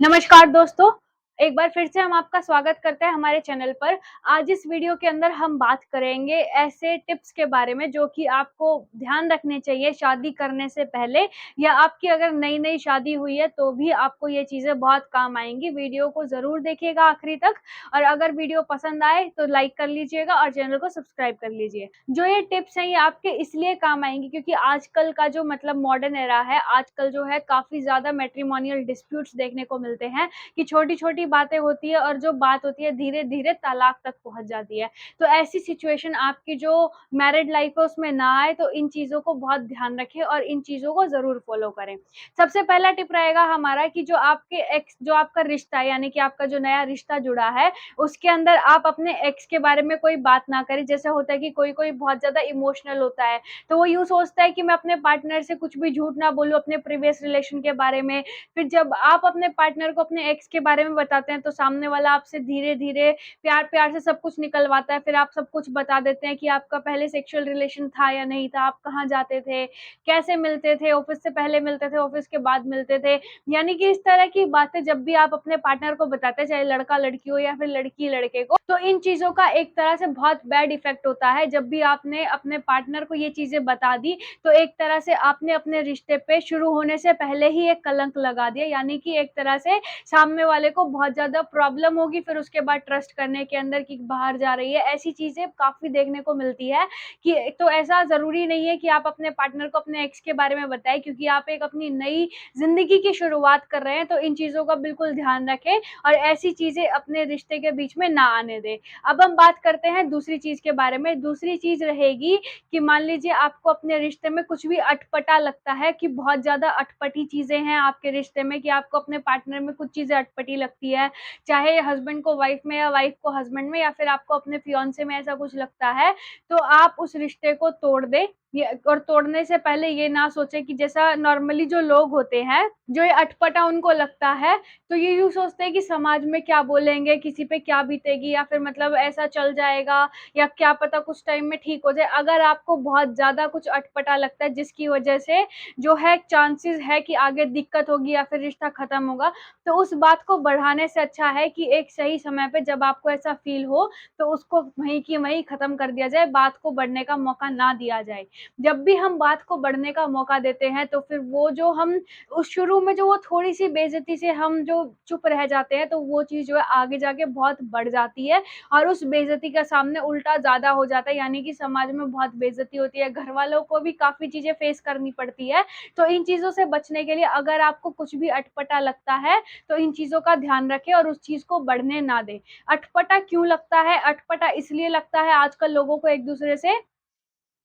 नमस्कार दोस्तों, एक बार फिर से हम आपका स्वागत करते हैं हमारे चैनल पर। आज इस वीडियो के अंदर हम बात करेंगे ऐसे टिप्स के बारे में जो कि आपको ध्यान रखने चाहिए शादी करने से पहले या आपकी अगर नई-नई शादी हुई है तो भी आपको ये चीज़ें बहुत काम आएँगी। वीडियो को ज़रूर देखिएगा आखिरी तक और अगर वीडियो पसंद आए तो लाइक कर लीजिएगा और चैनल को सब्सक्राइब कर लीजिए। जो ये टिप्स हैं ये आपके इसलिए काम आएँगी क्योंकि आजकल का जो मतलब मॉडर्न एरा है, आजकल जो है काफ़ी ज़्यादा मैट्रिमोनियल डिस्प्यूट्स देखने को मिलते हैं कि छोटी-छोटी बातें होती है और जो बात होती है धीरे-धीरे तलाक तक पहुँच जाती है। तो ऐसी सिचुएशन आपकी जो मैरिड लाइफ़ है उसमें ना आए तो इन चीज़ों को बहुत ध्यान रखें और इन चीज़ों को ज़रूर फ़ॉलो करें। सबसे पहला टिप रहेगा हमारा कि जो आपका रिश्ता है यानी कि आपका जो नया रिश्ता जुड़ा है, उसके अंदर आप अपने एक्स के बारे में कोई बात ना करें। जैसे होता है कि कोई-कोई बहुत ज़्यादा इमोशनल होता है, तो वो यूँ सोचता है कि मैं अपने पार्टनर से कुछ भी झूठ ना बोलूँ अपने प्रीवियस रिलेशन के बारे में। फिर जब आप अपने पार्टनर को अपने एक्स के बारे में बताते हैं तो सामने वाला आपसे धीरे-धीरे, प्यार-प्यार से सब कुछ निकलवाता है। फिर आप सब कुछ बता देते हैं कि आपका पहले सेक्सुअल रिलेशन था या नहीं था, आप कहाँ जाते थे, कैसे मिलते थे, ऑफ़िस से पहले मिलते थे, ऑफ़िस के बाद मिलते थे। यानी कि इस तरह की बातें जब भी आप अपने पार्टनर को बताते हैं, चाहे लड़का-लड़की हो या फिर लड़की-लड़के को, तो इन चीज़ों का एक तरह से बहुत बैड इफ़ेक्ट होता है। जब भी आपने अपने पार्टनर को ये चीज़ें बता दी, तो एक तरह से आपने अपने रिश्ते पे शुरू होने से पहले ही एक कलंक लगा दिया। यानी कि एक तरह से सामने वाले को बहुत ज़्यादा प्रॉब्लम होगी फिर उसके बाद ट्रस्ट करने के अंदर कि बाहर जा रही है। ऐसी चीज़ें काफ़ी देखने को मिलती है कि तो ऐसा ज़रूरी नहीं है कि आप अपने पार्टनर को अपने एक्स के बारे में बताएँ क्योंकि आप एक अपनी नई ज़िंदगी की शुरुआत कर रहे हैं, तो इन चीज़ों का बिल्कुल ध्यान रखें और ऐसी चीज़ें अपने रिश्ते के बीच में ना आने दें। अब हम बात करते हैं दूसरी चीज़ के बारे में। दूसरी चीज़ रहेगी कि मान लीजिए आपको अपने रिश्ते में कुछ भी अटपटा लगता है कि बहुत ज़्यादा अटपटी चीज़ें हैं आपके रिश्ते में कि आपको अपने पार्टनर में कुछ चीज़ें अटपटी लगती है, चाहे हस्बैंड को वाइफ़ में या वाइफ़ को हस्बैंड में या फिर आपको अपने फियांसे में ऐसा कुछ लगता है, तो आप उस रिश्ते को तोड़ दें। ये और तोड़ने से पहले ये ना सोचें कि जैसा नॉर्मली जो लोग होते हैं, जो ये अटपटा उनको लगता है, तो ये यूँ सोचते हैं कि समाज में क्या बोलेंगे, किसी पे क्या बीतेगी या फिर मतलब ऐसा चल जाएगा या क्या पता कुछ टाइम में ठीक हो जाए। अगर आपको बहुत ज़्यादा कुछ अटपटा लगता है जिसकी वजह से जो है चांसेस है कि आगे दिक्कत होगी या फिर रिश्ता खत्म होगा, तो उस बात को बढ़ाने से अच्छा है कि एक सही समय पे जब आपको ऐसा फ़ील हो, तो उसको वहीं की वहीं खत्म कर दिया जाए, बात को बढ़ने का मौका ना दिया जाए। जब भी हम बात को बढ़ने का मौका देते हैं, तो फिर वो जो हम उस शुरू में जो वो थोड़ी-सी बेइज़्ज़ती से हम जो चुप रह जाते हैं, तो वो चीज़ जो है आगे जाके बहुत बढ़ जाती है और उस बेइज़्ज़ती का सामने उल्टा ज़्यादा हो जाता है, यानी कि समाज में बहुत बेइज़्ज़ती होती है, घरवालों को भी काफ़ी चीज़ें फ़ेस करनी पड़ती है। तो इन चीज़ों से बचने के लिए अगर आपको कुछ भी अटपटा लगता है, तो इन चीज़ों का ध्यान रखें और उस चीज़ को बढ़ने ना दें। अटपटा क्यों लगता है? अटपटा इसलिए लगता है आजकल लोगों को एक-दूसरे से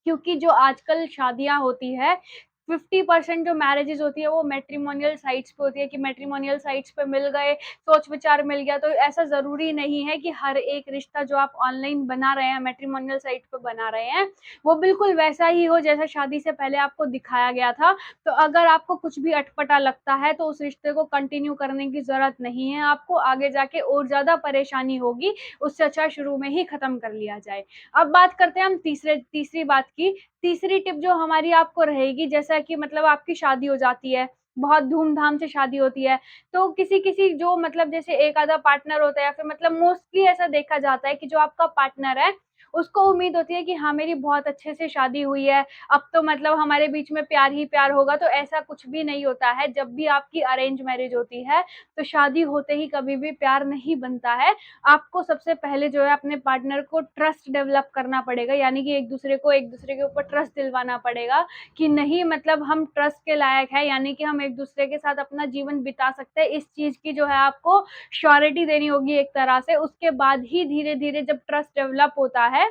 क्योंकि जो आजकल शादियाँ होती हैं, 50% जो मैरेजेज़ होती है वो मैट्रिमोनियल साइट्स पे होती है कि मैट्रिमोनियल साइट्स पे मिल गए, सोच-विचार मिल गया। तो ऐसा ज़रूरी नहीं है कि हर एक रिश्ता जो आप ऑनलाइन बना रहे हैं, मैट्रिमोनियल साइट पे बना रहे हैं, वो बिल्कुल वैसा ही हो जैसा शादी से पहले आपको दिखाया गया था। तो अगर आपको कुछ भी अटपटा लगता है तो उस रिश्ते को कंटिन्यू करने की ज़रूरत नहीं है आपको, आगे जाके और ज़्यादा परेशानी होगी, उससे अच्छा शुरू में ही खत्म कर लिया जाए। अब बात करते हैं हम तीसरी बात की। तीसरी टिप जो हमारी आपको रहेगी जैसा कि मतलब आपकी शादी हो जाती है, बहुत धूम-धाम से शादी होती है, तो किसी-किसी जो मतलब जैसे एक आधा पार्टनर होता है या फिर मतलब मोस्टली ऐसा देखा जाता है कि जो आपका पार्टनर है, उसको उम्मीद होती है कि हाँ, मेरी बहुत अच्छे से शादी हुई है, अब तो मतलब हमारे बीच में प्यार ही प्यार होगा, तो ऐसा कुछ भी नहीं होता है। जब भी आपकी अरेंज मैरिज होती है, तो शादी होते ही कभी भी प्यार नहीं बनता है। आपको सबसे पहले जो है अपने पार्टनर को ट्रस्ट डेवलप करना पड़ेगा, यानी कि एक-दूसरे के ऊपर ट्रस्ट दिलवाना पड़ेगा कि नहीं मतलब हम ट्रस्ट के लायक हैं, यानी कि हम एक-दूसरे के साथ अपना जीवन बिता सकते हैं। इस चीज़ की जो है आपको श्योरिटी देनी होगी एक तरह से, उसके बाद ही धीरे-धीरे जब ट्रस्ट डेवलप होता है,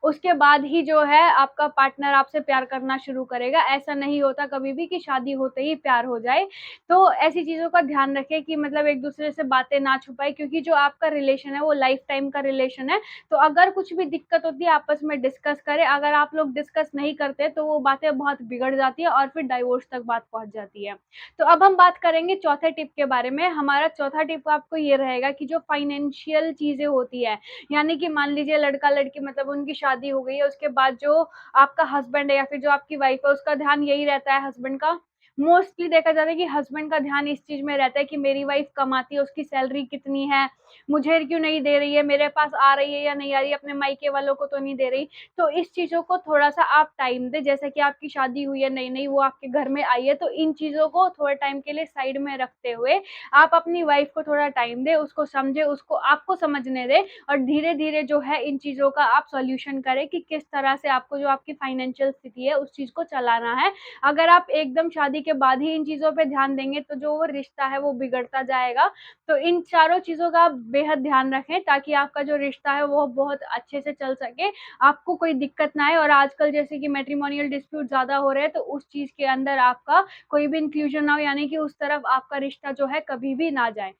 उसके बाद ही जो है आपका पार्टनर आपसे प्यार करना शुरू करेगा। ऐसा नहीं होता कभी भी कि शादी होते ही प्यार हो जाए। तो ऐसी चीज़ों का ध्यान रखें कि मतलब एक-दूसरे से बातें ना छुपाएँ क्योंकि जो आपका रिलेशन है वो लाइफ़ टाइम का रिलेशन है। तो अगर कुछ भी दिक्कत होती है आपस में डिस्कस करें। अगर आप लोग डिस्कस नहीं करते तो वो बातें बहुत बिगड़ जाती है और फिर डाइवोर्स तक बात पहुँच जाती है। तो अब हम बात करेंगे चौथे टिप के बारे में। हमारा चौथा टिप आपको ये रहेगा कि जो फाइनेंशियल चीज़ें होती है, यानी कि मान लीजिए लड़का-लड़की मतलब उनकी शादी हो गई है, उसके बाद जो आपका हस्बैंड है या फिर जो आपकी वाइफ़ है, उसका ध्यान यही रहता है हस्बैंड का मोस्टली देखा जाता है कि हस्बैंड का ध्यान इस चीज़ में रहता है कि मेरी वाइफ कमाती है, उसकी सैलरी कितनी है, मुझे क्यों नहीं दे रही है, मेरे पास आ रही है या नहीं आ रही है, अपने मायके वालों को तो नहीं दे रही। तो इस चीज़ों को थोड़ा-सा आप टाइम दें, जैसे कि आपकी शादी हुई है नई-नई, वो आपके घर में आई है, तो इन चीज़ों को थोड़े टाइम के लिए साइड में रखते हुए आप अपनी वाइफ को थोड़ा टाइम दें, उसको समझें, उसको आपको समझने दें और धीरे-धीरे जो है इन चीज़ों का आप सॉल्यूशन करें कि किस तरह से आपको जो आपकी फाइनेंशियल स्थिति है, उस चीज़ को चलाना है। अगर आप एकदम शादी के बाद ही इन चीज़ों पे ध्यान देंगे, तो जो वो रिश्ता है, वो बिगड़ता जाएगा। तो इन चारों चीज़ों का आप बेहद ध्यान रखें ताकि आपका जो रिश्ता है, वो बहुत अच्छे से चल सके, आपको कोई दिक्कत ना आए और आजकल जैसे कि मैट्रिमोनियल डिस्प्यूट ज़्यादा हो रहे हैं, तो उस चीज़ के अंदर आपका कोई भी इंक्लूज़न ना हो, यानी कि उस तरफ आपका रिश्ता जो है कभी भी ना जाए।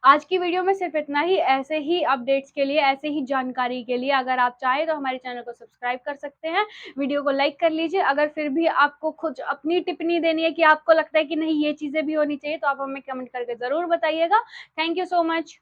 आज की वीडियो में सिर्फ़ इतना ही, ऐसे ही अपडेट्स के लिए, ऐसे ही जानकारी के लिए अगर आप चाहें तो हमारे चैनल को सब्सक्राइब कर सकते हैं, वीडियो को लाइक कर लीजिए। अगर फिर भी आपको कुछ अपनी टिप्पणी देनी है कि आपको लगता है कि नहीं ये चीज़ें भी होनी चाहिए, तो आप हमें कमेंट करके ज़रूर बताइएगा। Thank you so much.